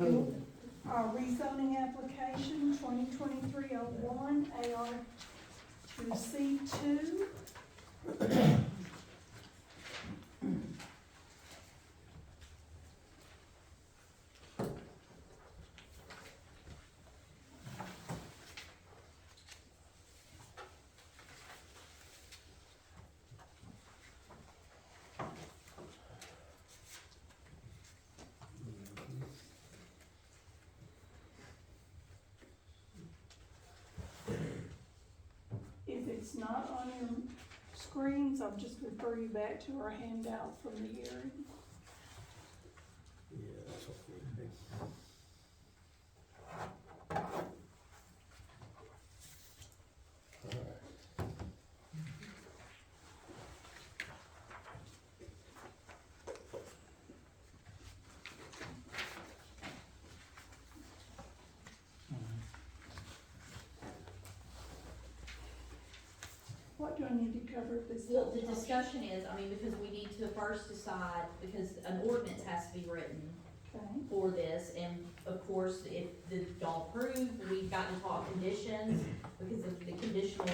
Rezoning application 2023-01 AR to C2. If it's not on your screens, I'll just refer you back to our handout from the hearing. Yeah, that's what we do. What do I need to cover at this? Well, the discussion is, I mean, because we need to first decide, because an ordinance has to be written Okay, for this, and of course, if the don't approve, we've got to talk conditions, because of the conditional,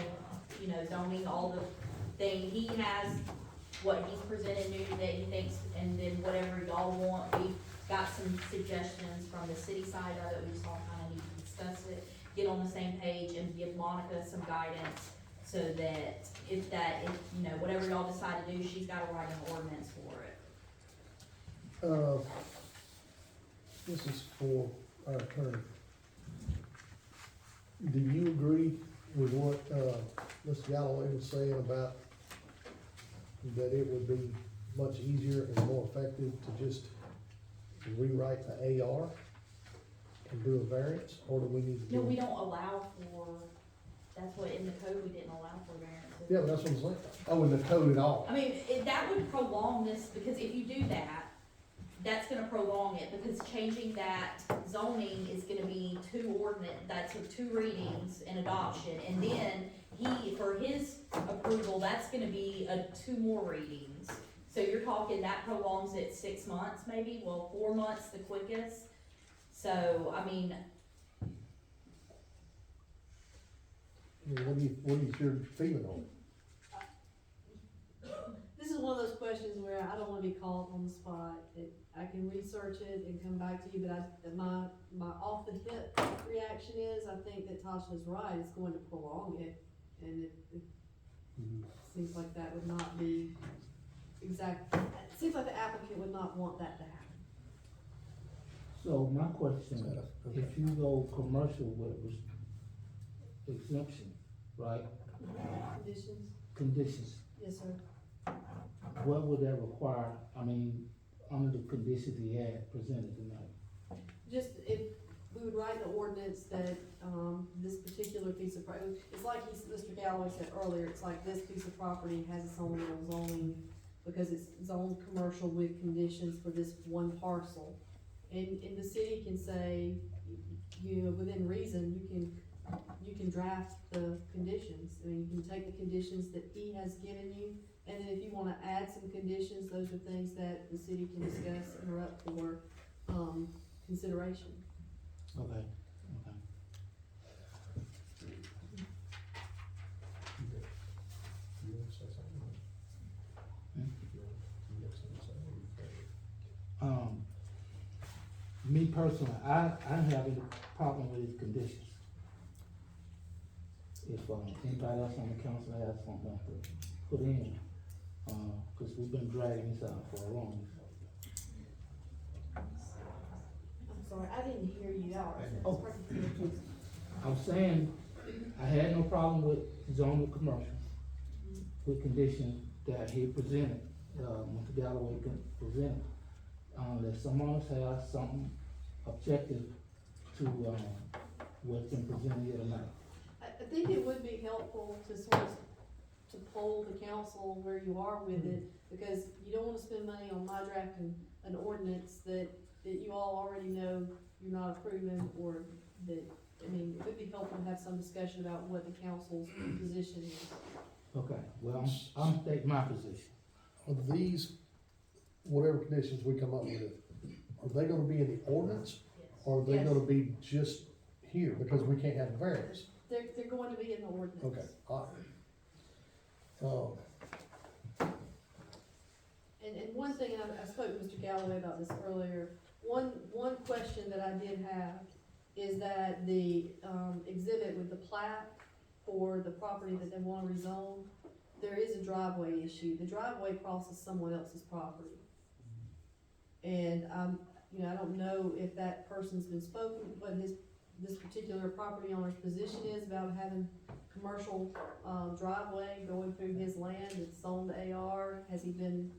zoning, all the thing, he has what he's presented new that he thinks, and then whatever y'all want, we've got some suggestions from the city side of it, we just all kinda need to discuss it, get on the same page, and give Monica some guidance, so that if whatever y'all decide to do, she's gotta write an ordinance for it. This is for our attorney. Do you agree with what, Mr. Galloway was saying about that it would be much easier and more effective to just rewrite the AR and do a variance, or do we need to do? No, we don't allow for, that's what, in the code, we didn't allow for variances. Yeah, but that's what I'm saying. Oh, in the code at all. I mean, that would prolong this, because if you do that, that's gonna prolong it, because changing that zoning is gonna be two readings and adoption, and then for his approval, that's gonna be two more readings. So you're talking, that prolongs it 6 months maybe, 4 months the quickest. So, I mean, What is your feeling on it? This is one of those questions where I don't wanna be called on the spot. I can research it and come back to you, but my off the hip reaction is, I think that Tasha's right, it's going to prolong it. And it seems like that would not be it seems like the applicant would not want that to happen. So my question is, Okay. if you go commercial with exemption, right, Conditions? conditions, Yes, sir. what would that require, under the conditions he had presented tonight? Just if we would write an ordinance that, this particular piece of property, it's like Mr. Galloway said earlier, it's like this piece of property has its own little zoning because it's zoned commercial with conditions for this one parcel. And the city can say, within reason, you can draft the conditions. I mean, you can take the conditions that he has given you, and then if you wanna add some conditions, those are things that the city can discuss and are up for, consideration. Okay. You want to say something? Hmm? You have something to say? Me personally, I don't have any problem with his conditions. If, anybody else on the council has something to put in, cause we've been dragging this out for a long time. I'm sorry, I didn't hear you out. Oh. I'm saying, I had no problem with zoning commercial, with conditions that he presented, Mr. Galloway presented. That someone else has something objective to, what's been presented here tonight. I think it would be helpful to sort of, to poll the council where you are with it, because you don't wanna spend money on my drafting an ordinance that you all already know you're not approving, or that, it would be helpful to have some discussion about what the council's position is. Okay, well, I'm stating my position. Are these, whatever conditions we come up with, are they gonna be in the ordinance? or are they Yes. gonna be just here, because we can't have a variance? They're going to be in the ordinance. Okay, alright. And one thing, and I spoke to Mr. Galloway about this earlier, one question that I did have is that the, exhibit with the plat for the property that they wanna rezone, there is a driveway issue. The driveway crosses someone else's property. And, you know, I don't know if that person's been spoken, what this particular property owner's position is about having commercial, driveway going through his land, it's zoned AR, has been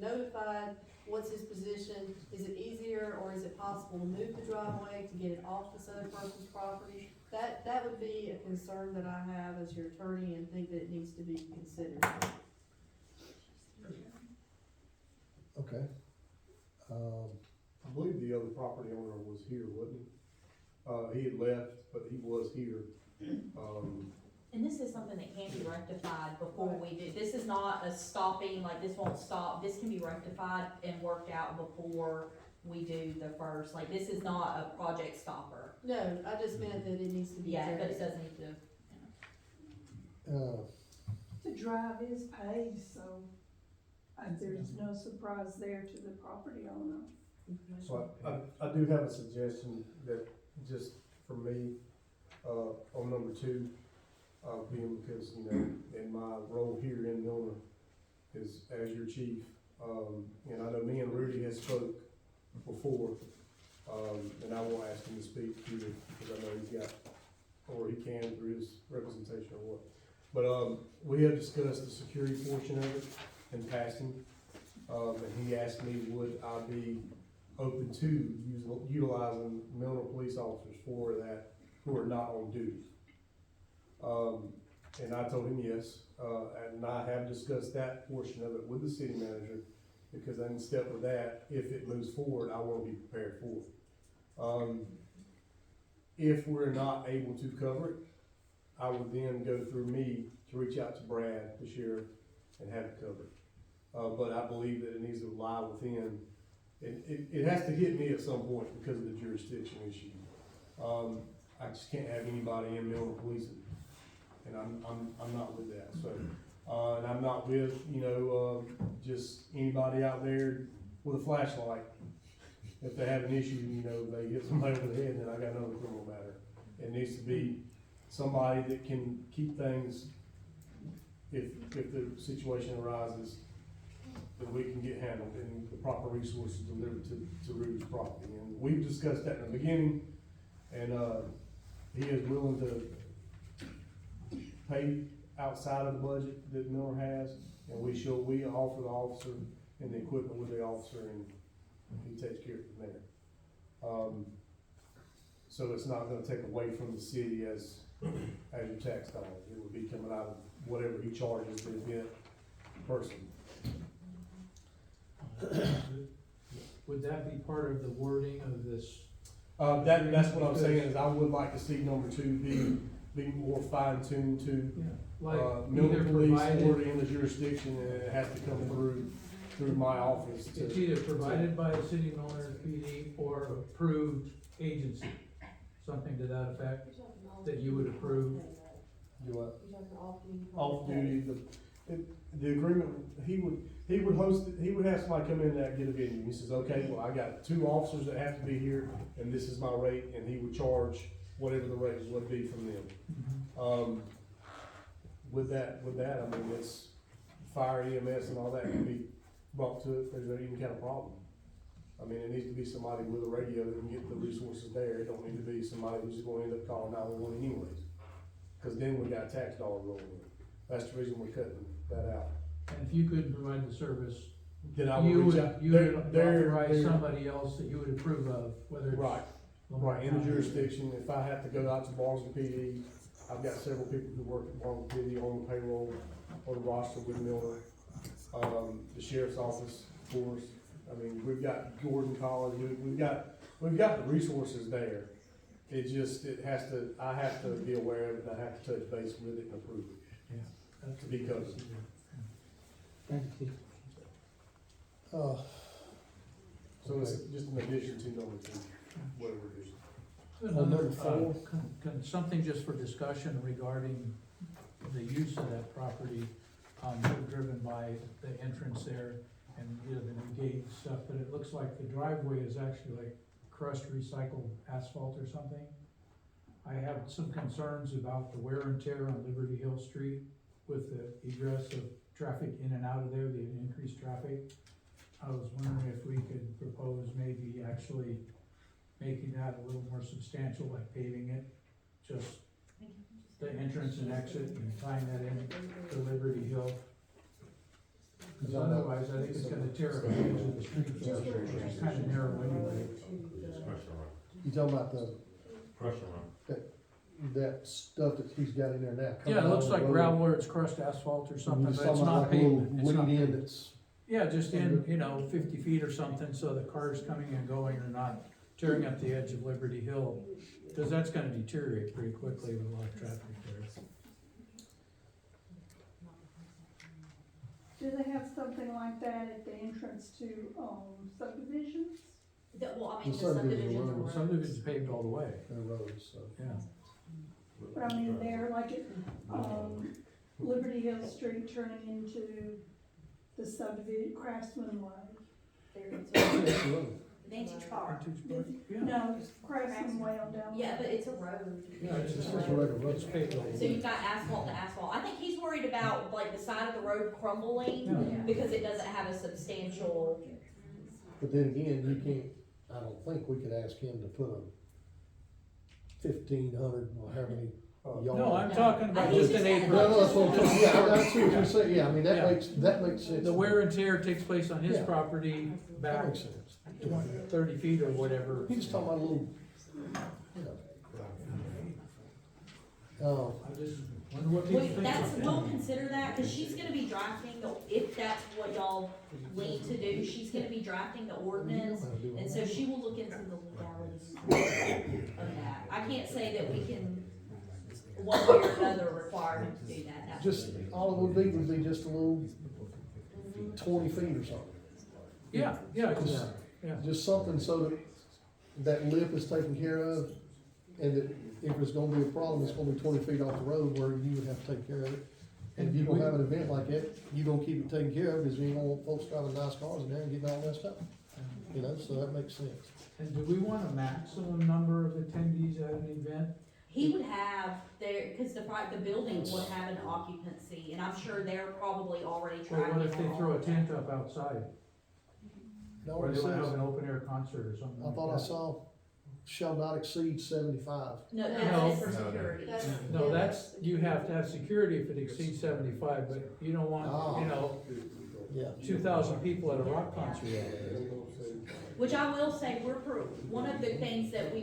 notified, what's his position, is it easier or is it possible to move the driveway to get it off this other person's property? That would be a concern that I have as your attorney and think that it needs to be considered. Okay. I believe the other property owner was here, wasn't he? He had left, but he was here. And this is something that can be rectified before we do, this is not a stopping, like this won't stop, this can be rectified and worked out before we do the first, like this is not a project stopper. No, I just meant that it needs to be. Yeah, but it addressed. does need to. The drive is paved, so there's no surprise there to the property owner. So I do have a suggestion that just for me, on number 2, being because, you know, in my role here in Milner is as your chief, and I know me and Rudy has spoke before, and I won't ask him to speak either, because I know he's got, or he can through his representation or what. But, we have discussed the security portion of it in passing, and he asked me, would I be open to utilizing Milner police officers for that, who are not on duty. And I told him yes, and I have discussed that portion of it with the city manager, because in step with that, if it moves forward, I wanna be prepared for it. If we're not able to cover it, I would then go through me to reach out to Brad, the sheriff, and have it covered. But I believe that it needs to lie within, it has to hit me at some point because of the jurisdiction issue. I just can't have anybody in Milner policing, and I'm not with that, so. And I'm not with, you know, just anybody out there with a flashlight. If they have an issue, you know, they hit somebody over the head, then I got another criminal matter. It needs to be somebody that can keep things, if the situation arises, that we can get handled and the proper resources delivered to Rudy's property. And we've discussed that in the beginning, and, he is willing to pay outside of the budget that Miller has, and we offer the officer and the equipment with the officer, and he takes care of it from there. So it's not gonna take away from the city as your tax dollars, it would be coming out of whatever he charges the event person. Would that be part of the wording of this? That's what I'm saying, is I would like to see number 2 be more fine-tuned to, Yeah, like Milner either Police provided, or in the jurisdiction, and it has to come through my office to. it's either provided by the city of Milner PD or approved agency, something to that effect, that you would approve. Do what? You're talking off-duty. Off duty, the agreement, he would host, he would have somebody come in and get a venue, he says, okay, well, I got 2 officers that have to be here, and this is my rate, and he would charge whatever the rate would be from them. With that, I mean, it's fire, EMS and all that can be brought to it, if there's any kind of problem. I mean, it needs to be somebody with a radio that can get the resources there, it don't need to be somebody who's just gonna end up calling 911 anyways. Cause then we got tax dollar rolling in, that's the reason we're cutting that out. And if you couldn't provide the service, Then I you would reach would, out. you They're- would they're- authorize they're- somebody else that you would approve of, whether it's. Right, right, in the jurisdiction, if I have to go out to Barnesville PD, I've got several people who work at Barnesville PD on the payroll, or the roster with Milner. The sheriff's office, of course, I mean, we've got Gordon College, we've got the resources there. It just, I have to be aware of it, and I have to touch base with it and approve it. Yeah. To be covered. Thank you, Chief. Uh, So it's just an addition to number 2. whatever it is. Another, number 4. something just for discussion regarding the use of that property. You've driven by the entrance there and, you know, the new gate and stuff, but it looks like the driveway is actually like crushed recycled asphalt or something. I have some concerns about the wear and tear on Liberty Hill Street with the egress of traffic in and out of there, the increased traffic. I was wondering if we could propose maybe actually making that a little more substantial, like paving it, just the entrance and exit and tying that in to Liberty Hill. Cause otherwise, I think it's gonna tear up the edge of the street, it's kind of narrow anyway. You talking about the, Pressure run. that stuff that he's got in there now? coming Yeah, it looks out of like the road? gravel where it's crushed asphalt or You something, just but it's talking about not like a little pavement, it's not lead in pavement. that's, Yeah, just in, you know, 50 feet or something, so the cars coming and going are not tearing up the edge of Liberty Hill, cause that's gonna deteriorate pretty quickly with a lot of traffic there. Do they have something like that at the entrance to, subdivisions? Well, I mean, the The subdivision subdivisions are road. roads. Subdivision's paved all the way, the roads, so. yeah. But I mean, they're like at, Liberty Hill Street turning into the subdivision, Craftsman Way. There That's it's the road. Vantage Park. Yeah, No, Craftsman Way on down. Yeah, but it's a road. yeah, it's It's just just a regular road. it's paved all the So way. you've got asphalt to asphalt. I think he's worried about like the side of the road crumbling Yeah. because it doesn't have a substantial, But then again, you can't, I don't think we could ask him to put a 1,500 or how many yards. No, I'm talking about I think just an just acre. No, no, that's what I'm talking, yeah, I see what you're saying, yeah, I mean, Yeah. that makes sense. The wear and tear takes place on his Yeah. property That back makes sense. 30 feet or whatever. He's talking about a little, you know. I just wonder what people think that's, about we'll that. consider that, cause she's gonna be drafting, if that's what y'all need to do, she's gonna be drafting the ordinance. And so she will look into the legalities of that. I can't say that we can, one way or another, require him to do that. That's- Just, all it would be just a little 20 feet or something. Yeah, exactly, yeah. Just something so that that lip is taken care of, and that if there's gonna be a problem, it's gonna be 20 feet off the road where you would have to take care of it. And if you're gonna have an event like that, you gonna keep it taken care of, because you ain't gonna want folks driving nice cars in there and getting all messed up. You know, so that makes sense. And do we want a maximum number of attendees at an event? He would have there, cause the building would have an occupancy, and I'm sure they're probably already Or tracking. what if they all throw a of that. tent up outside? It Or already they wanna says, have an open air concert or something I like thought I that? saw, shall not exceed 75. No, No. that's for No, no. security. No, that's, you have to have security if it exceeds 75, but you don't want, you know, Yeah. 2,000 people at a rock concert. Which I will say, one of the things that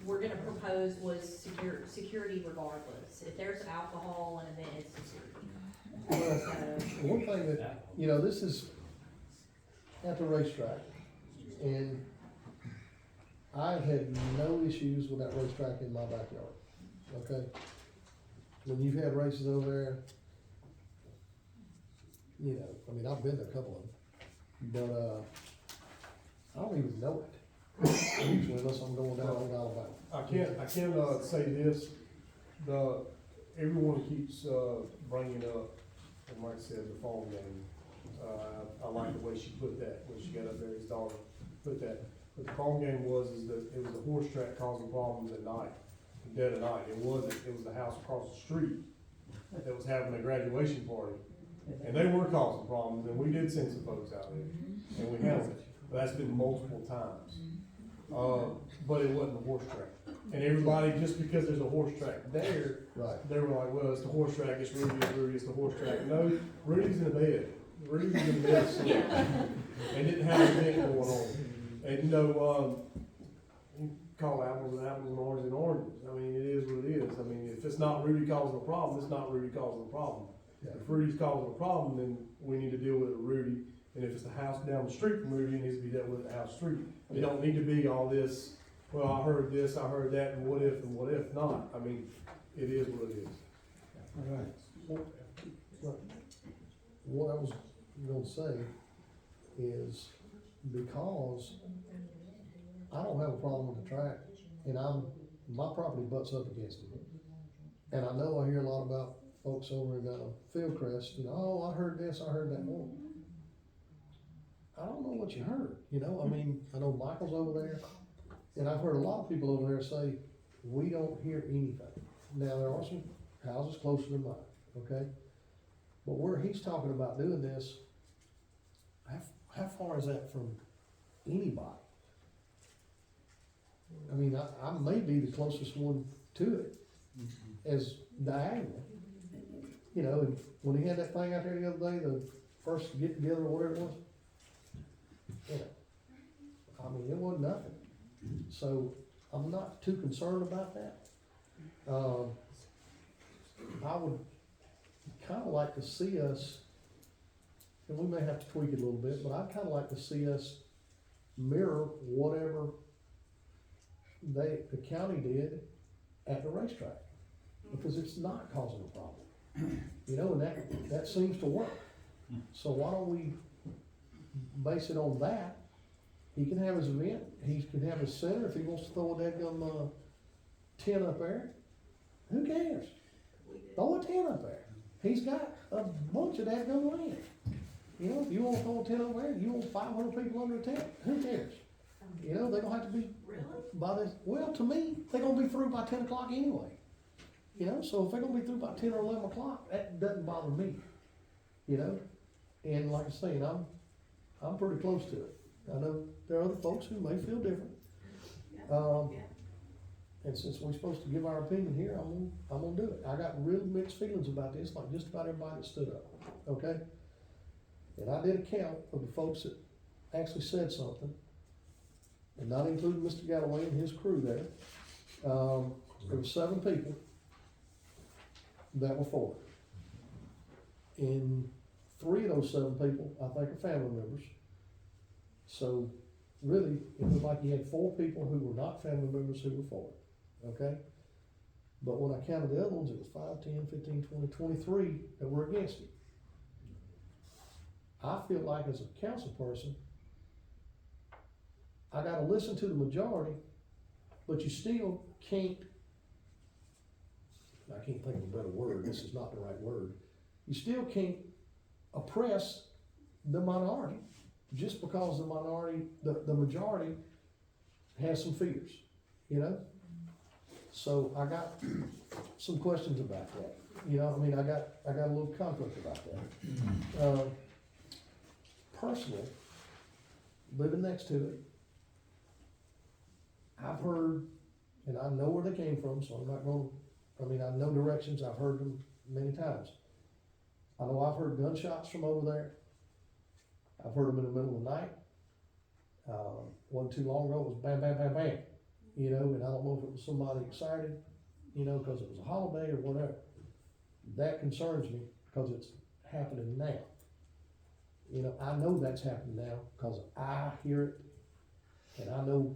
we're gonna propose was security regardless. If there's alcohol in an event, it's security. Well, So, one thing that, you know, this is at the racetrack, and I've had no issues with that racetrack in my backyard, okay? When you've had races over there, you know, I mean, I've been to a couple of them, but, I don't even know it, usually unless I'm going down on Alabama. I can, say this, everyone keeps, bringing up, and Mike said, the phone game. I like the way she put that, when she got up there, his daughter put that. But the phone game is that it was a horse track causing problems at night, dead of night. It wasn't, it was the house across the street that was having a graduation party. And they were causing problems, and we did send some folks out there, and we handled it. But that's been multiple times. But it wasn't a horse track. And everybody, just because there's a horse track there, Right. they were like, well, it's the horse track, it's Rudy, it's the horse track. No, Rudy's in the bed. Rudy's in the bed asleep. And didn't have an event going on. And you know, you call apples and oranges and oranges. I mean, it is what it is. I mean, if it's not Rudy causing a problem, it's not Rudy causing a problem. Yeah. If Rudy's causing a problem, then we need to deal with it with Rudy. And if it's the house down the street from Rudy, it needs to be dealt with at the house street. It don't need to be all this, well, I heard this, I heard that, and what if not? I mean, it is what it is. All right. What I was gonna say is, because I don't have a problem with the track, and my property butts up against it. And I know I hear a lot about folks over in, Fieldcrest, oh, I heard this, I heard that. Well, I don't know what you heard, I mean, I know Michael's over there, and I've heard a lot of people over there say, we don't hear anything. Now, there are some houses closer than mine, okay? But where he's talking about doing this, how far is that from anybody? I mean, I may be the closest one to it as diagonal. And when he had that thing out there the other day, the first get together or whatever it was, I mean, it wasn't nothing. So I'm not too concerned about that. I would kinda like to see us, and we may have to tweak it a little bit, but I'd kinda like to see us mirror whatever the county did at the racetrack, because it's not causing a problem. And that seems to work. So why don't we base it on that? He can have his event, he can have his center, if he wants to throw a dadgum, tent up there, who cares? Throw a tent up there. He's got a bunch of dadgum land. If you wanna throw a tent over there, you want 500 people under a tent, who cares? They don't have to be by this, well, to me, they're gonna be through by 10 o'clock anyway. So if they're gonna be through by 10 or 11 o'clock, that doesn't bother me. And like I say, I'm pretty close to it. I know there are other folks who may feel different. And since we're supposed to give our opinion here, I'm gonna do it. I got real mixed feelings about this, like just about everybody that stood up, okay? And I did a count of the folks that actually said something, and not including Mr. Galloway and his crew there. There were 7 people that were for it. And 3 of those 7 people, I think, are family members. So really, it looked like you had 4 people who were not family members who were for it, okay? But when I counted the other ones, it was 5, 10, 15, 20, 23 that were against it. I feel like as a council person, I gotta listen to the majority, but you still can't, I can't think of a better word, this is not the right word. You still can't oppress the minority just because the majority has some fears, So I got some questions about that. I got a little conflict about that. Personally, living next to it, I've heard, and I know where they came from, so I'm not gonna, I know directions, I've heard them many times. I know I've heard gunshots from over there. I've heard them in the middle of the night. Wasn't too long ago, it was bam, bam, bam, bam. And I don't know if it was somebody excited, cause it was a holiday or whatever. That concerns me, cause it's happening now. I know that's happening now, cause I hear it, and I know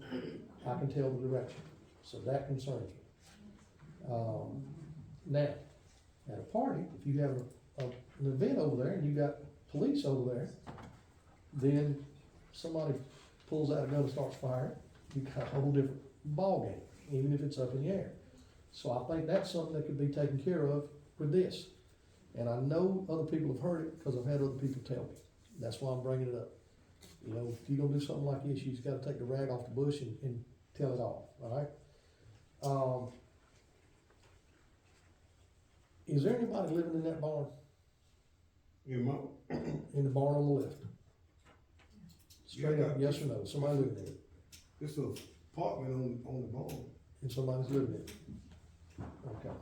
I can tell the direction, so that concerns me. Now, at a party, if you have an event over there and you got police over there, then somebody pulls out a gun and starts firing, you got a whole different ballgame, even if it's up in the air. So I think that's something that could be taken care of with this. And I know other people have heard it because I've had other people tell me. That's why I'm bringing it up. If you're gonna do something like this, you just gotta take the rag off the bush and tell it off, all right? Is there anybody living in that barn? In the barn on the left? Straight up, yes or no? Somebody living in it? It's an apartment on the barn. And somebody's living in it? Okay.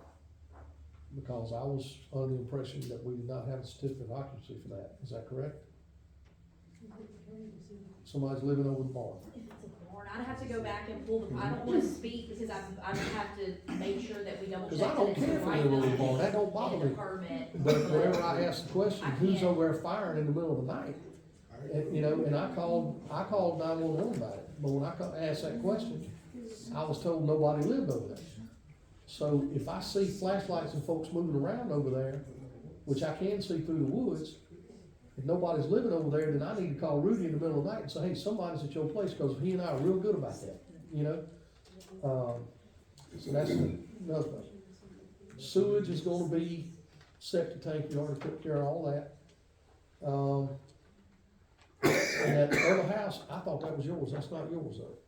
Because I was under the impression that we did not have a certificate of occupancy for that. Is that correct? Somebody's living over the barn. If it's a barn, I'd have to go back and pull I don't wanna speak because I would have to make sure that we double check. Cause I don't care if they live over the barn, that don't bother me. But whenever I ask the question, who's over there firing in the middle of the night? And I called 911 about it, but when I asked that question, I was told nobody lived over there. So if I see flashlights and folks moving around over there, which I can see through the woods, if nobody's living over there, then I need to call Rudy in the middle of the night and say, hey, somebody's at your place, cause he and I are real good about that. you know? So that's another thing. Sewage is gonna be septic tank, you already took care of all that. And that other house, I thought that was yours, that's not yours though.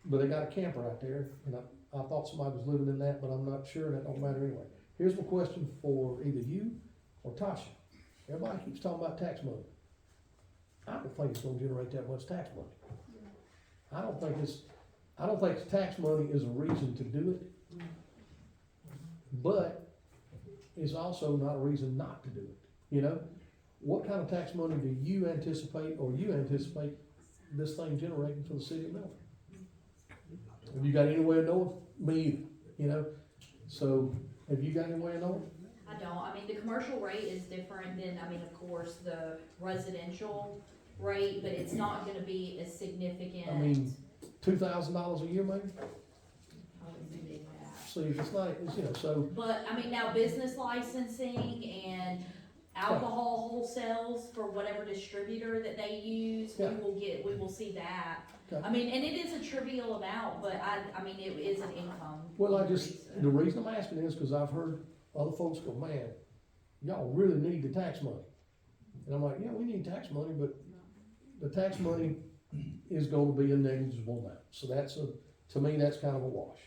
But they got a camper out there, and I thought somebody was living in that, but I'm not sure, and that don't matter anyway. Here's my question for either you or Tasha. Everybody keeps talking about tax money. I don't think it's gonna generate that much tax money. I don't think tax money is a reason to do it. But it's also not a reason not to do it, you know? What kind of tax money do you anticipate this thing generating for the city of Milner? Have you got any way of knowing? Me either, you know? So, have you got any way of knowing? I don't, I mean, the commercial rate is different than, I mean, of course, the residential rate, but it's not gonna be as significant. I mean, $2,000 a year maybe? I wouldn't say that. See, it's not, it's, you know, so, But, I mean, now business licensing and alcohol wholesales for whatever distributor that they use, Yeah. we will see that. Okay. I mean, and it is a trivial amount, but I mean, it is an income. well, the reason I'm asking is because I've heard other folks go, man, y'all really need the tax money. And I'm like, yeah, we need tax money, but the tax money is gonna be a negligible amount. So to me, that's kind of a wash.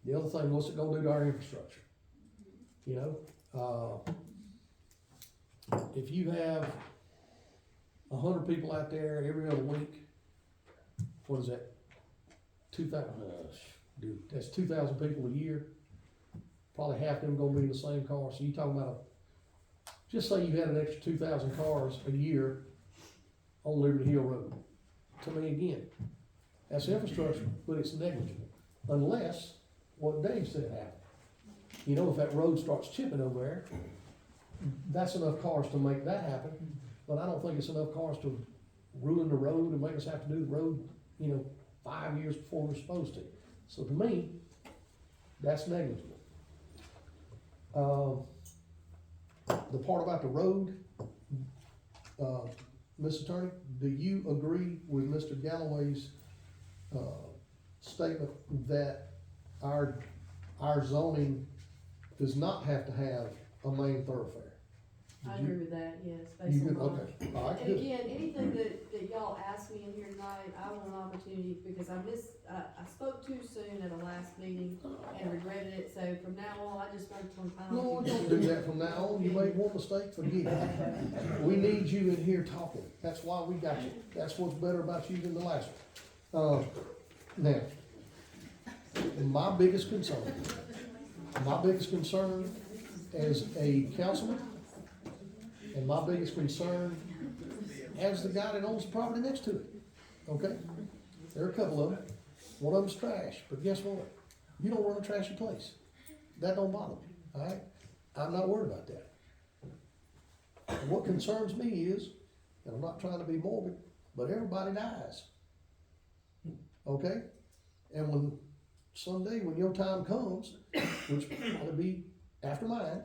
The other thing, what's it gonna do to our infrastructure? You know, if you have 100 people out there every other week, what is that? 2,000, dude, that's 2,000 people a year. Probably half of them gonna be in the same car, so you talking about just say you had an extra 2,000 cars a year on Liberty Hill Road. To me, again, that's infrastructure, but it's negligible, unless what Dave said happened. You know, if that road starts chipping over there, that's enough cars to make that happen, but I don't think it's enough cars to ruin the road and make us have to do the road, you know, 5 years before we're supposed to. So to me, that's negligible. The part about the road, Mr. Attorney, do you agree with Mr. Galloway's, statement that our zoning does not have to have a main thoroughfare? I agree with that, yes, You based good, on mine. okay, all right, And good. again, anything that y'all ask me in here tonight, I want an opportunity, because I spoke too soon at a last meeting and regretted it, so from now on, I just want some time. No, don't do that from now on, you made one mistake, forget it. We need you in here talking, that's why we got you, that's what's better about you than the last one. Now, my biggest concern as a councilman, and my biggest concern as the guy that owns the property next to it, okay? There are a couple of them, one of them's trash, but guess what? You don't run a trashy place, that don't bother me, alright? I'm not worried about that. And what concerns me is, and I'm not trying to be morbid, but everybody dies. Okay? And when, someday when your time comes, which will probably be after mine,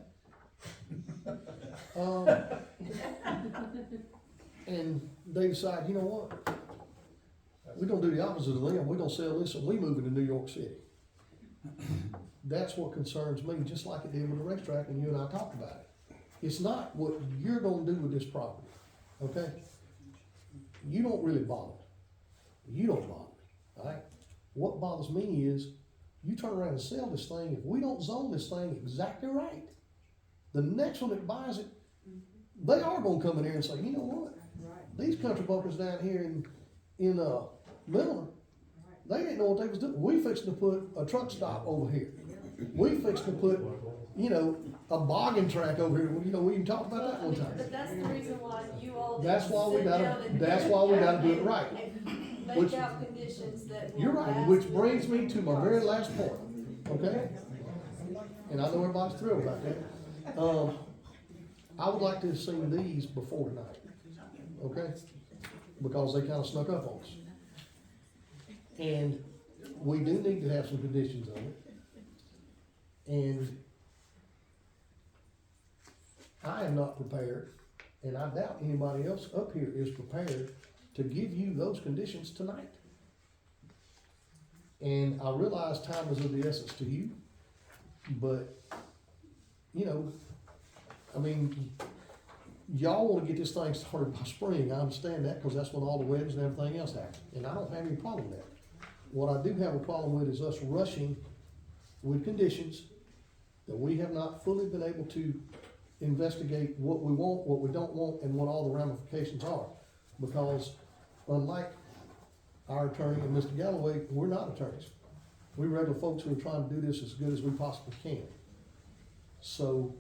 and they decide, you know what? We're gonna do the opposite of them, we're gonna sell this and we move into New York City. That's what concerns me, just like it did with the racetrack when you and I talked about it. It's not what you're gonna do with this property, okay? You don't really bother me. You don't bother me, alright? What bothers me is, you turn around and sell this thing, if we don't zone this thing exactly right, the next one that buys it, they are gonna come in here and say, you know what? These country bumpers down here in Milner, they didn't know what they was doing. We fixed to put a truck stop over here. We fixed to put, you know, a bogging track over here. You know, we even talked about that one time. But that's the reason why you all. That's why we sit down gotta, and- that's why we gotta do it right. and Which- Make out conditions that will. You're right, last which for- brings me to my very last point, okay? And I know everybody's thrilled about that. I would like to have seen these before tonight, okay? Because they kinda snuck up on us. And we do need to have some conditions on it. And I am not prepared, and I doubt anybody else up here is prepared to give you those conditions tonight. And I realize time is of the essence to you, but, you know, I mean, y'all wanna get this thing started by spring, I understand that, cause that's when all the weddings and everything else happens, and I don't have any problem with that. What I do have a problem with is us rushing with conditions that we have not fully been able to investigate what we want, what we don't want, and what all the ramifications are. Because unlike our attorney and Mr. Galloway, we're not attorneys. We're regular folks who are trying to do this as good as we possibly can. So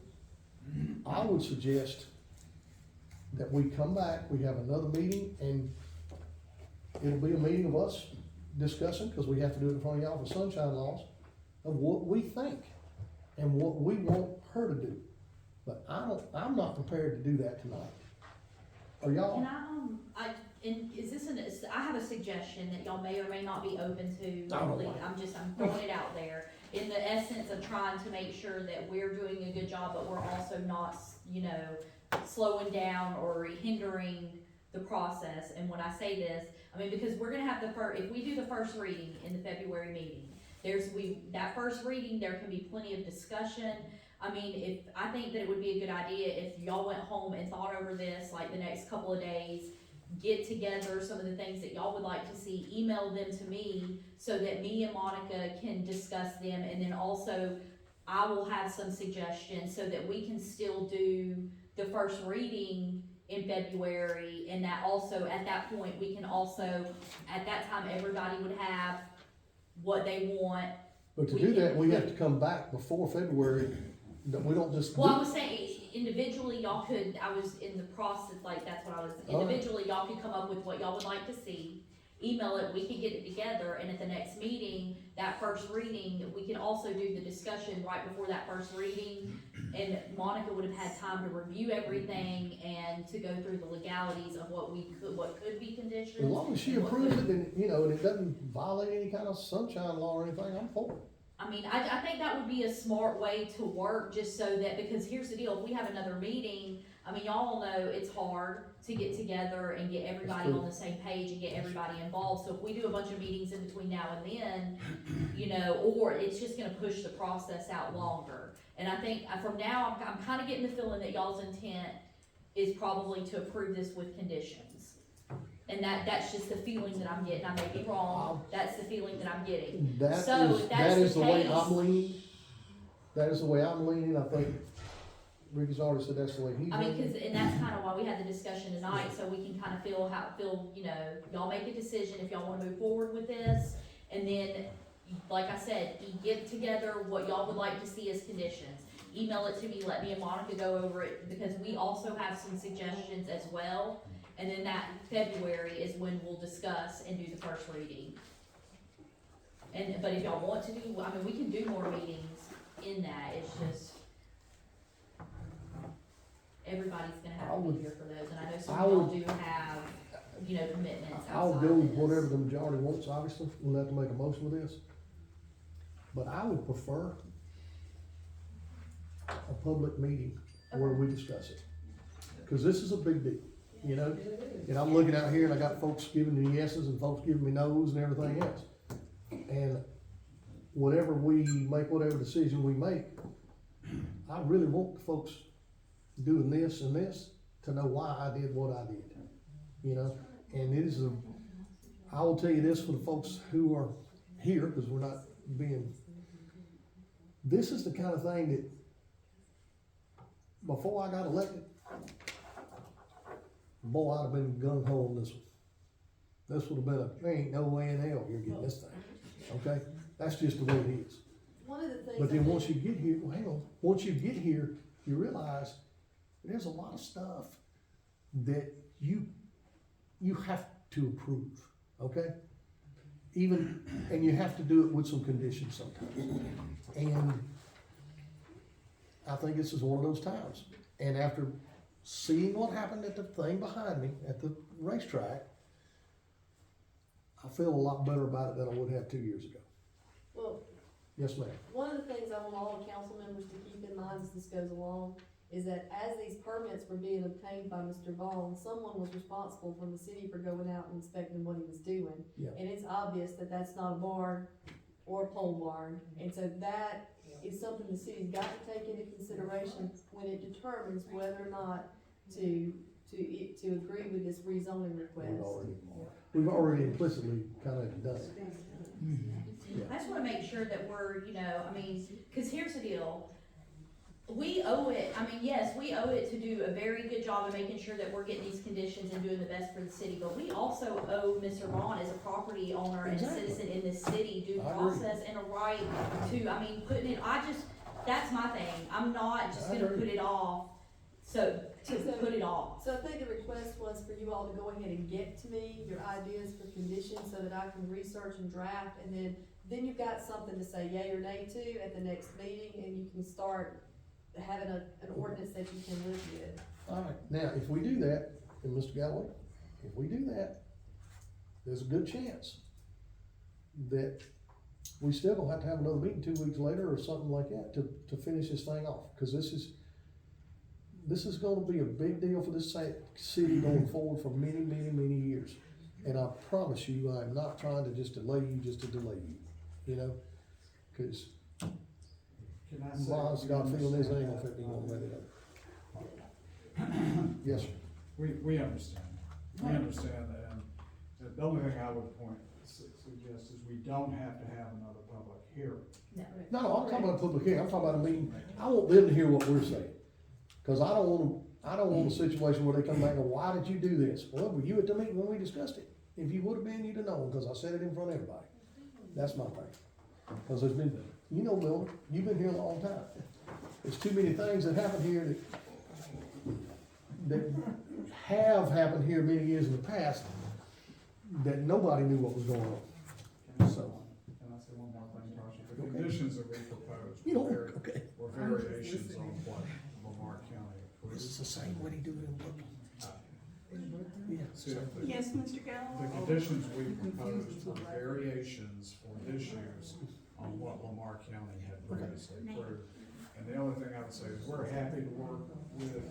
I would suggest that we come back, we have another meeting, and it'll be a meeting of us discussing, because we have to do it in front of y'all for sunshine laws, of what we think and what we want her to do. But I'm not prepared to do that tonight. Are y'all? Can I have a suggestion that y'all may or may not be open to. I don't know. I'm throwing it out there, in the essence of trying to make sure that we're doing a good job, but we're also not, you know, slowing down or hindering the process. And when I say this, I mean, because we're gonna have if we do the first reading in the February meeting, that first reading, there can be plenty of discussion. I mean, I think that it would be a good idea if y'all went home and thought over this, like the next couple of days, get together some of the things that y'all would like to see, email them to me, so that me and Monica can discuss them, and then also I will have some suggestions so that we can still do the first reading in February, and that also, at that point, we can also, at that time, everybody would have what they want. But to do that, we have to come back before February, that we don't just. Well, I was saying, individually, y'all could, I was in the process, like, that's what I was, individually, y'all could come up with what y'all would like to see, email it, we could get it together, and at the next meeting, that first reading, we can also do the discussion right before that first reading, and Monica would have had time to review everything and to go through the legalities of what could be conditions. As long as she and what approves could- it, and, you know, and it doesn't violate any kind of sunshine law or anything, I'm for it. I mean, I think that would be a smart way to work, just so that, because here's the deal, if we have another meeting, I mean, y'all know it's hard to get together and get everybody on the same page and get everybody involved, so if we do a bunch of meetings in between now and then, you know, or it's just gonna push the process out longer. And I think, from now, I'm kinda getting the feeling that y'all's intent is probably to approve this with conditions. And that's just the feeling that I'm getting, I may be wrong, that's the feeling that I'm getting. So, if that's That is the the way case- I'm leaning. That is the way I'm leaning, I think Ricky's already said that's the way he's I mean, leaning. and that's kinda why we had the discussion tonight, so we can kinda feel, you know, y'all make a decision if y'all wanna move forward with this, and then, like I said, get together what y'all would like to see as conditions. Email it to me, let me and Monica go over it, because we also have some suggestions as well, and then that February is when we'll discuss and do the first reading. But if y'all want to do, I mean, we can do more meetings in that, it's just, everybody's gonna have to be here for those, and I know some of y'all do have, you know, commitments I'll outside go of with this. whatever the majority wants, obviously, we'll have to make a motion with this. But I would prefer a public meeting where we discuss it. Cause this is a big deal, you know? And I'm looking out here and I got folks giving me yeses and folks giving me nos and everything else. And whatever decision we make, I really want the folks doing this and this to know why I did what I did, you know? And it is I will tell you this for the folks who are here, cause we're not this is the kind of thing that before I got elected, boy, I'd have been gung ho on this one. This would have been there ain't no way in hell you're getting this thing, okay? That's just the way it is. One of the things. But then once you get here, well, hang on, once you get here, you realize there's a lot of stuff that you have to approve, okay? And you have to do it with some conditions sometimes. And I think this is one of those times. And after seeing what happened at the thing behind me, at the racetrack, I feel a lot better about it than I would have 2 years ago. Well, Yes, ma'am. one of the things I want all the council members to keep in mind as this goes along is that as these permits were being obtained by Mr. Vaughn, someone was responsible from the city for going out and inspecting what he was doing. Yeah. And it's obvious that that's not a barn or a pole barn, and so that is something the city's got to take into consideration when it determines whether or not to agree with this rezoning request. We've already implicitly kind of done it. I just wanna make sure that we're, you know, I mean, cause here's the deal. We owe it, I mean, yes, we owe it to do a very good job of making sure that we're getting these conditions and doing the best for the city, but we also owe Mr. Vaughn as a property owner and a Exactly. citizen in this city due I agree. process and a right to, I mean, putting it, that's my thing. I'm not just I gonna agree. put it off, to put it off. So I think the request was for you all to go ahead and get to me your ideas for conditions so that I can research and draft, and then you've got something to say yay or nay to at the next meeting, and you can start having an ordinance that you can live with. Alright, now, if we do that, and Mr. Galloway, if we do that, there's a good chance that we still gonna have to have another meeting 2 weeks later or something like that to finish this thing off, cause this is gonna be a big deal for this city going forward for many, many, many years. And I promise you, I'm not trying to just delay you, just to delay you, you know, cause Can I say? Miles got a feeling this ain't gonna fit me one way or the other. Yes, sir. We understand, we understand that, and the only thing I would suggest is we don't have to have another public hearing. No. No, I'm talking about a public hearing, I'm talking about a meeting, I want them to hear what we're saying. Cause I don't want a situation where they come back and, why did you do this? Well, were you at the meeting when we discussed it? If you would've been, you'd have known, cause I said it in front of everybody. That's my thing. Cause there's been, you know, Milner, you've been here a long time. There's too many things that happen here that have happened here many years in the past that nobody knew what was going on. Can I So- say one more thing, Tasha? The Okay. conditions that we proposed You know, were okay. variations on what Lamar County This is approved. the same way they do it in Brooklyn. Yeah. So the- Yes, Mr. The Galloway? conditions we proposed were variations for this use on what Lamar County had previously approved. And the only thing I would say is we're happy to work with,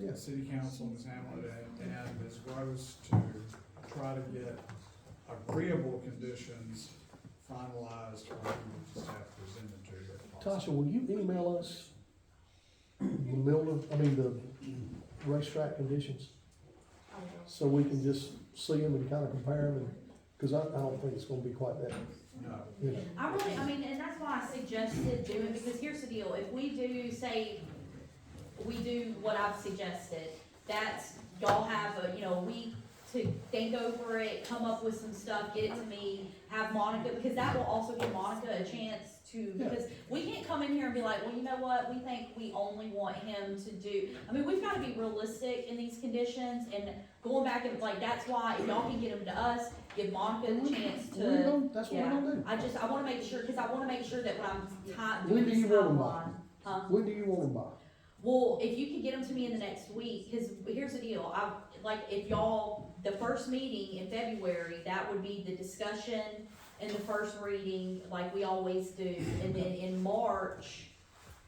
Yeah. city council, Ms. Hamlet, and Ms. Rose to try to get agreeable conditions finalized for the staff presented to you. if possible. Tasha, will you email us the racetrack conditions? So we can just see them and kind of compare them, and, cause I don't think it's gonna be quite that, No. you know. I mean, and that's why I suggested doing, because here's the deal, if we do, say, we do what I've suggested, that's, y'all have a week to think over it, come up with some stuff, get it to me, have Monica, because that will also give Monica a chance to, because we can't come in here and be like, well, you know what, we think we only want him to do, I mean, we've gotta be realistic in these conditions, and going back and, like, that's why, if y'all can get them to us, give Monica the chance to, That's what we're gonna do. I wanna make sure, cause I wanna make sure that when I'm When doing do this you want them by? timeline. Huh? When do you want them by? Well, if you can get them to me in the next week, cause here's the deal, if y'all, the first meeting in February, that would be the discussion and the first reading, like we always do, and then in March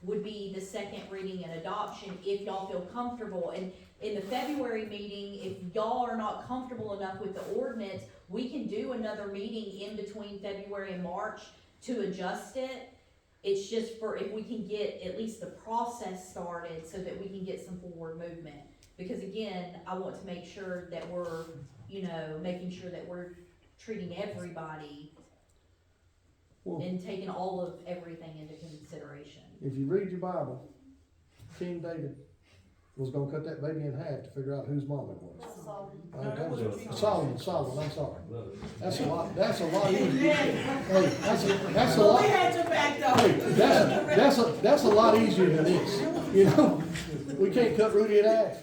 would be the second reading and adoption, if y'all feel comfortable, and in the February meeting, if y'all are not comfortable enough with the ordinance, we can do another meeting in between February and March to adjust it. It's just for, if we can get at least the process started so that we can get some forward movement. Because again, I want to make sure that we're, making sure that we're treating everybody Well, and taking all of everything into consideration. if you read your Bible, King David was gonna cut that baby in half to figure out whose mom it was. Solomon, I'm sorry. That's a lot easier. Hey, that's a lot. Hey, that's a lot easier than this, you know? We can't cut Rudy in half.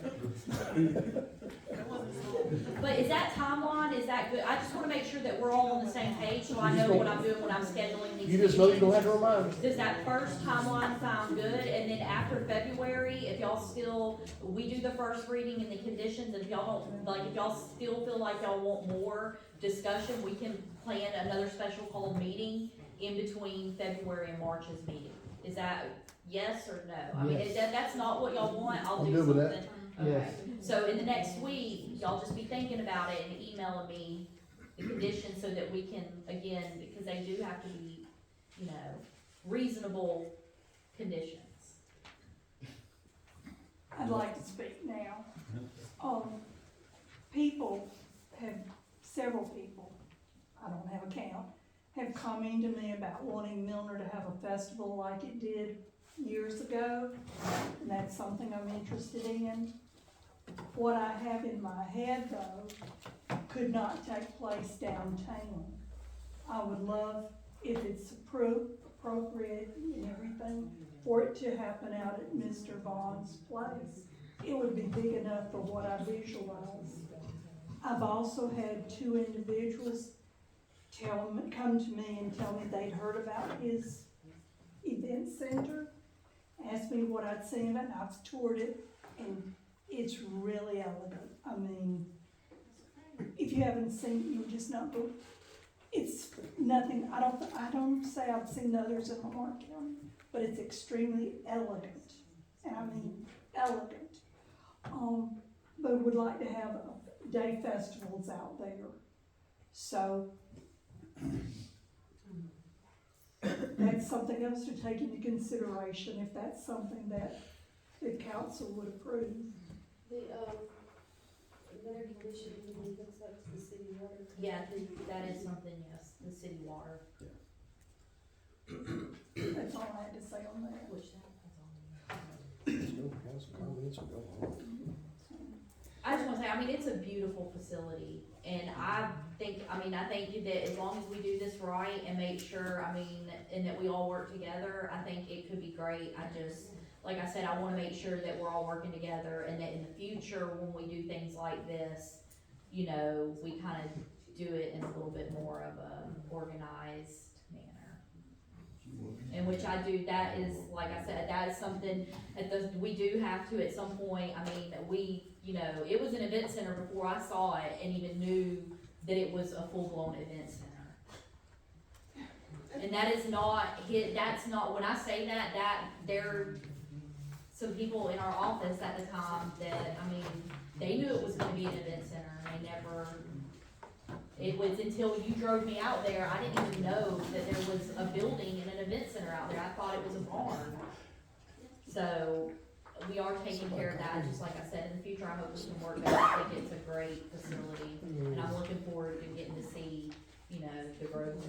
But is that timeline, is that good? I just wanna make sure that we're all on the same page, so I know what I'm doing when I'm scheduling these. You just know you meetings. don't have to remind me. Does that first timeline sound good? And then after February, if y'all still, we do the first reading and the conditions, and if y'all don't, if y'all still feel like y'all want more discussion, we can plan another special called meeting in between February and March's meeting. Is that yes or no? I mean, Yes. that's not what y'all want, I'll I'm do good with something. that. Okay, Yes. so in the next week, y'all just be thinking about it and emailing me the conditions so that we can, again, because they do have to be, you know, reasonable conditions. I'd like to speak now. People several people, I don't have a count, have come into me about wanting Milner to have a festival like it did years ago, and that's something I'm interested in. What I have in my head, though, could not take place downtown. I would love, if it's appropriate and everything, for it to happen out at Mr. Vaughn's place. It would be big enough for what I visualize. I've also had 2 individuals come to me and tell me they'd heard about his event center, asked me what I'd seen about it, and I've toured it, and it's really elegant. I mean, if you haven't seen it, you would just not go. It's nothing, I don't say I've seen others in Lamar County, but it's extremely elegant, and I mean elegant. But would like to have day festivals out there. So that's something else to take into consideration if that's something that the council would approve. Another condition, we hooks up to the city water. Yeah, that is something, yes, the city water, That's all I had to say on that. which that was on. Let's go, council comments, we'll go home. I just wanna say, I mean, it's a beautiful facility, and I think that as long as we do this right and make sure, and that we all work together, I think it could be great. Like I said, I wanna make sure that we're all working together, and that in the future, when we do things like this, you know, we kinda do it in a little bit more of a organized manner. In which I do, that is, like I said, that is something, we do have to at some point, you know, it was an event center before I saw it and even knew that it was a full-blown event center. And that is not, when I say that there are some people in our office at the time that, they knew it was gonna be an event center, and it was until you drove me out there, I didn't even know that there was a building and an event center out there, I thought it was a barn. So, we are taking care of that, just like I said, in the future, I hope we can work better. I think it's a great facility, and I'm looking forward to getting to see, you know, the growth.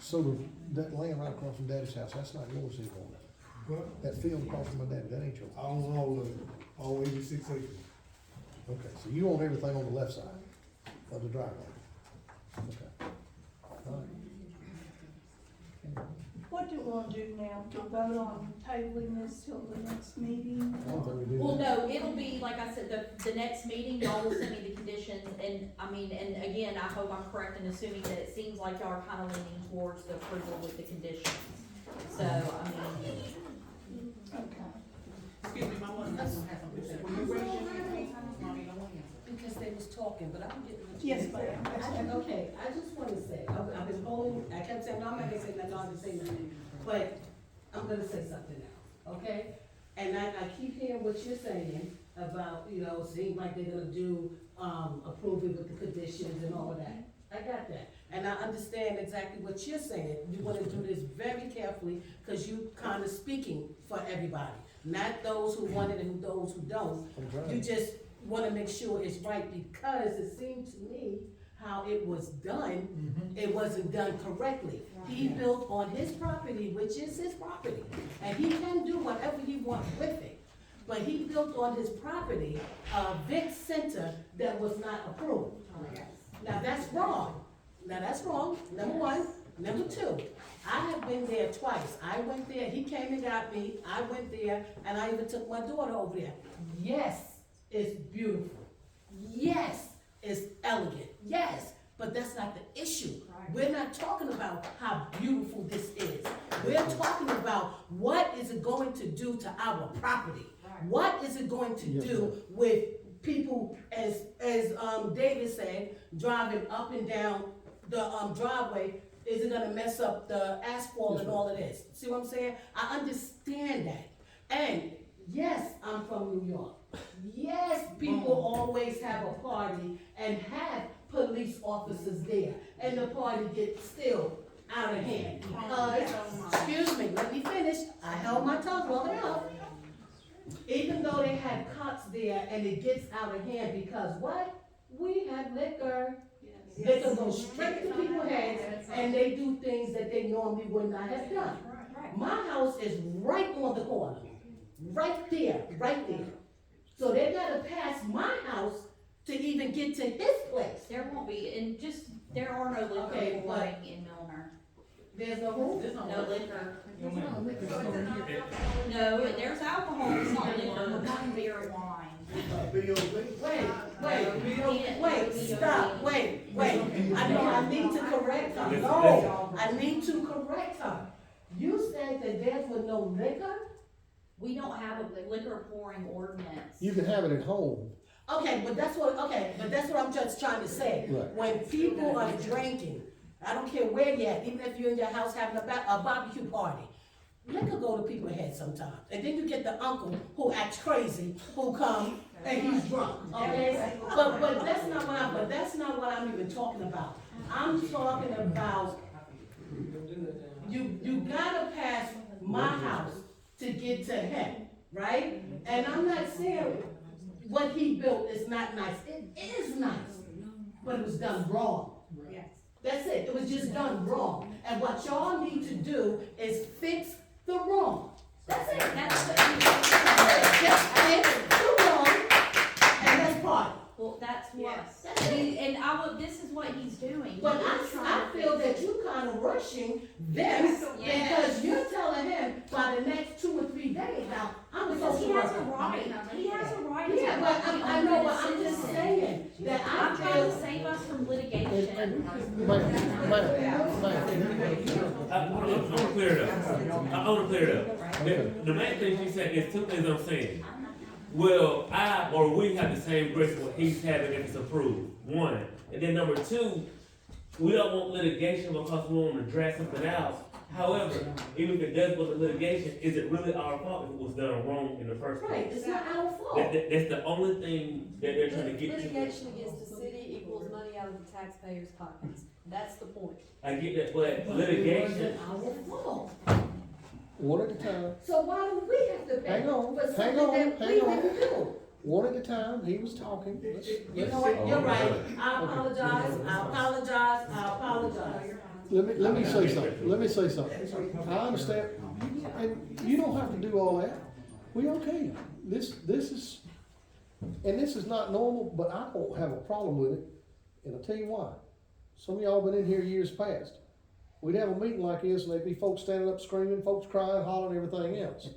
So that land right across from Daddy's house, that's not yours anymore. But That field across from my daddy, that ain't yours. I own all 86 acres. Okay, so you own everything on the left side of the driveway? Okay. All right. What do we want to do now? To vote on tabling this till the next meeting? I don't think we do Well, that. no, it'll be, like I said, the next meeting, y'all will send me the conditions, and, and again, I hope I'm correct in assuming that it seems like y'all are kinda leaning towards the approval with the conditions. So, Okay. Excuse me, my mother has something to say. Will you raise your hand, please? Mommy, don't want to answer. Because they was talking, but I'm getting what Yes, you're saying. ma'am. Okay, I just wanna say, I've been holding, I kept saying, no, I'm not gonna say nothing, I'm gonna say nothing, but I'm gonna say something now, okay? And I keep hearing what you're saying about, you know, seems like they're gonna do, approve it with the conditions and all of that. I got that, and I understand exactly what you're saying. You wanna do this very carefully, cause you kinda speaking for everybody, not those who want it and those who don't. I'm trying. You just wanna make sure it's right, because it seemed to me how it was done, it wasn't done correctly. He built on his property, which is his property, and he can do whatever he wants with it. But he built on his property a Vic Center that was not approved. Now, that's wrong. Now, that's wrong, number one. Number two, I have been there twice. I went there, he came and got me, I went there, and I even took my daughter over there. Yes, it's beautiful. Yes, it's elegant. Yes, but that's not the issue. We're not talking about how beautiful this is. We're talking about what is it going to do to our property? What is it going to do with people, as David said, driving up and down the driveway, is it gonna mess up the asphalt and all of this? See what I'm saying? I understand that. And yes, I'm from New York. Yes, people always have a party and have police officers there, and the party gets still out of hand. Because, excuse me, let me finish, I held my tongue long enough. Even though they had cops there and it gets out of hand, because what? We have liquor. Liquor goes straight to people's heads and they do things that they normally would not have done. My house is right on the corner, right there. So they gotta pass my house to even get to his place. There won't be, and just, there are no Okay, liquor but- pouring in Milner. There's no who? No liquor. No, there's alcohol, it's not liquor, we're talking beer and wine. Wait, stop, wait. I know, I need to correct her. No, I need to correct her. You said that there was no liquor? We don't have a liquor pouring ordinance. You can have it at home. Okay, but that's what I'm just trying to say. Right. When people are drinking, I don't care where you're at, even if you're in your house having a barbecue party, liquor go to people's heads sometimes. And then you get the uncle who acts crazy, who come and he's drunk, okay? But that's not what I'm even talking about. I'm talking about, you gotta pass my house to get to him, right? And I'm not saying what he built is not nice. It is nice, but it was done wrong. That's it. It was just done wrong. And what y'all need to do is fix the wrong. That's it. That's what Just fix the wrong, and that's part. well, that's what, That's it. and this is what he's doing. But He's I trying to feel fix that it. you kind of rushing them because you're telling him by the next 2 or 3 days now, I'm Because supposed he to has a work. right, he has a right to. Yeah, but I know, but I'm just saying that I I'm trying to feel. save us from And, litigation. I want to clear it up. The main thing she said is 2 things I'm saying. Will I or we have the same grace what he's having if it's approved? 1. And then number 2, we don't want litigation because we want to drag something out. However, even if it does go to litigation, is it really our fault if it was done wrong in the first Right, place? it's not our fault. That's the only thing that they're trying to get to. Litigation against the city equals money out of the taxpayers' pockets. That's the point. I get that, but litigation, Our fault. One at a time, So why do we have to pay Hang on, for hang something on, that we hang on. didn't do? one at a time, he was talking. You know what, you're right, I apologize. Let me say something, I understand, and you don't have to do all that, we okay. This is not normal, but I don't have a problem with it, and I'll tell you why. Some of y'all been in here years past. We'd have a meeting like this, and there'd be folks standing up screaming, folks crying, hollering, everything else.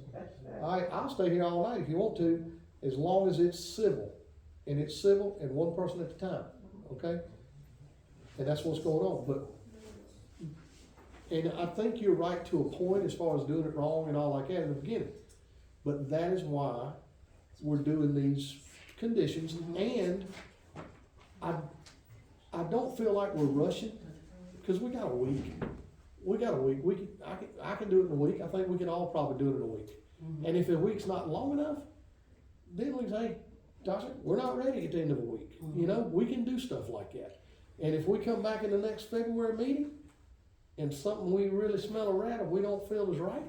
I'll stay here all night if you want to, as long as it's civil, and one person at a time, okay? And that's what's going on, but, and I think you're right to a point as far as doing it wrong and all like that in the beginning. But that is why we're doing these conditions, and I don't feel like we're rushing, cause we got a week. I can do it in a week, I think we can all probably do it in a week. And if a week's not long enough, then we say, Doctor, we're not ready at the end of a week, you know, we can do stuff like that. And if we come back in the next February meeting, and something we really smell a rat or we don't feel is right,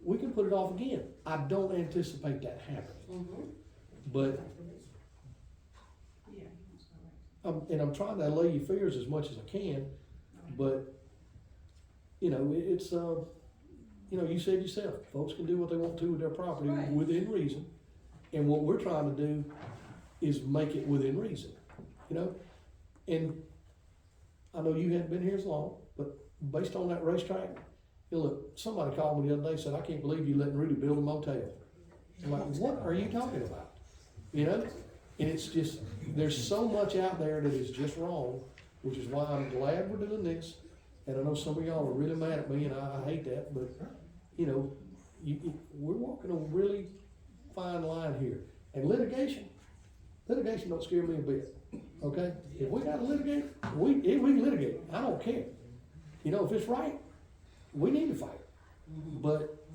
we can put it off again. I don't anticipate that happening. But, and I'm trying to allay your fears as much as I can, but, you know, it's, you know, you said yourself, folks can do what they want to with their property Right. within reason. And what we're trying to do is make it within reason, you know? And I know you hadn't been here as long, but based on that racetrack, you know, look, somebody called me the other day and said, I can't believe you letting Rudy build a motel. I'm like, what are you talking about? You know? And it's just, there's so much out there that is just wrong, which is why I'm glad we're doing this. And I know some of y'all are really mad at me, and I hate that, but, you know, we're walking a really fine line here. And litigation don't scare me a bit, okay? If we gotta litigate, we can litigate, I don't care. You know, if it's right, we need to fight it. But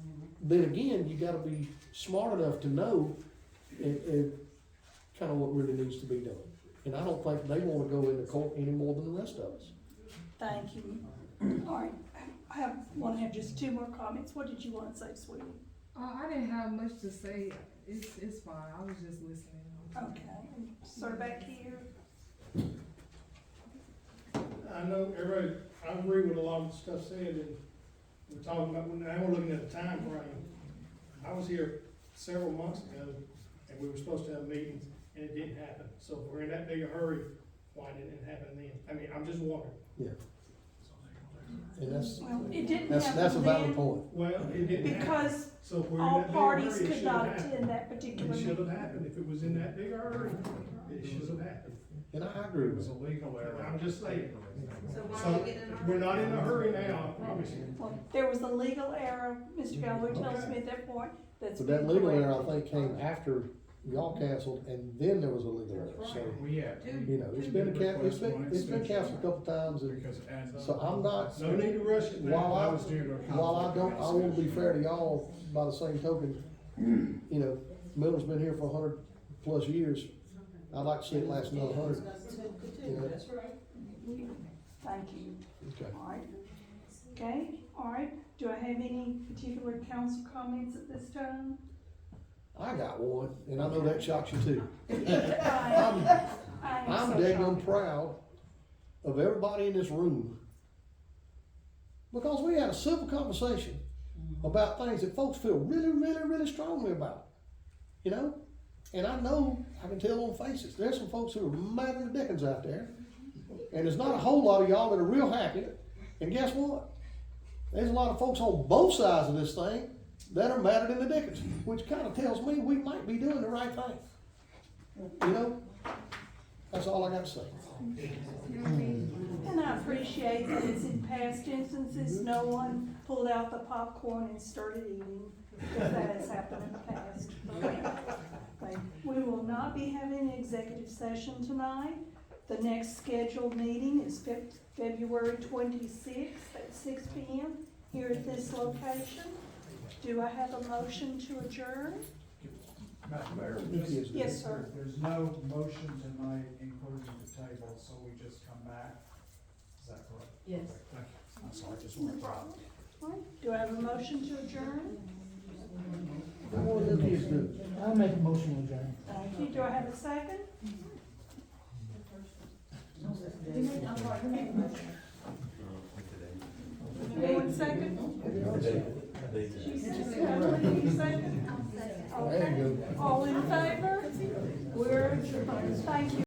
then again, you gotta be smart enough to know and kind of what really needs to be done. And I don't think they wanna go into court any more than the rest of us. Thank you. All right, wanna have just two more comments. What did you wanna say, sweetie? I didn't have much to say. It's fine. I was just listening. Okay, and sir back here? I know everybody, I agree with a lot of the stuff said, and we're talking about, now we're looking at the time frame. I was here several months ago, and we were supposed to have meetings, and it didn't happen. So if we're in that big a hurry, why didn't it happen then? I mean, I'm just wondering. Yeah. And that's, Well, it didn't that's a happen valid then point. Well, it didn't happen. because So if we're in all that big a parties hurry, it could should not have happened. attend that particular It should meeting. have happened. If it was in that big a hurry, it should have happened. And I agree It was with a it. legal error. I'm just saying. So why So, are we getting in we're not in a hurry now, I promise you. Well, there was a legal error, Mr. Galloway tells me at that point, that's But been that legal corrected. error, I think, came after y'all canceled, and then there was a legal error, so, We had, you know, it's been canceled a couple times, and because, and. so I'm not, No need to rush it now. while That was due to a while I conflict. don't, I wanna be fair to y'all, by the same token, you know, Milner's been here for 100+ years, I'd like to see it last another 100. That's right. Thank you. Okay. All right. Okay, all right. Do I have any particular council comments at this time? I got one, and I know that shocks you too. I am I'm so daggone shocked. proud of everybody in this room, because we had a civil conversation about things that folks feel really, really, really strongly about, you know? And I know, I can tell on faces, there's some folks who are mad as the dickens out there, and there's not a whole lot of y'all that are real happy, and guess what? There's a lot of folks on both sides of this thing that are madder than the dickens, which kind of tells me we might be doing the right thing. You know? That's all I got to say. And I appreciate that it's in past instances, no one pulled out the popcorn and started eating, because that has happened in the past. Okay. We will not be having an executive session tonight. The next scheduled meeting is February 26th at 6 p.m. here at this location. Do I have a motion to adjourn? Madam Mayor, Yes, sir. there's no motion tonight, including the table, so we just come back. Is that correct? Yes. Thank you. I'm sorry, just No wanted to. problem. All right. Do I have a motion to adjourn? What do the kids do? I'll make a motion to adjourn. Thank you. Do I have a second? Anyone second? You second? There you go. All in favor? We're adjourned. Thank you.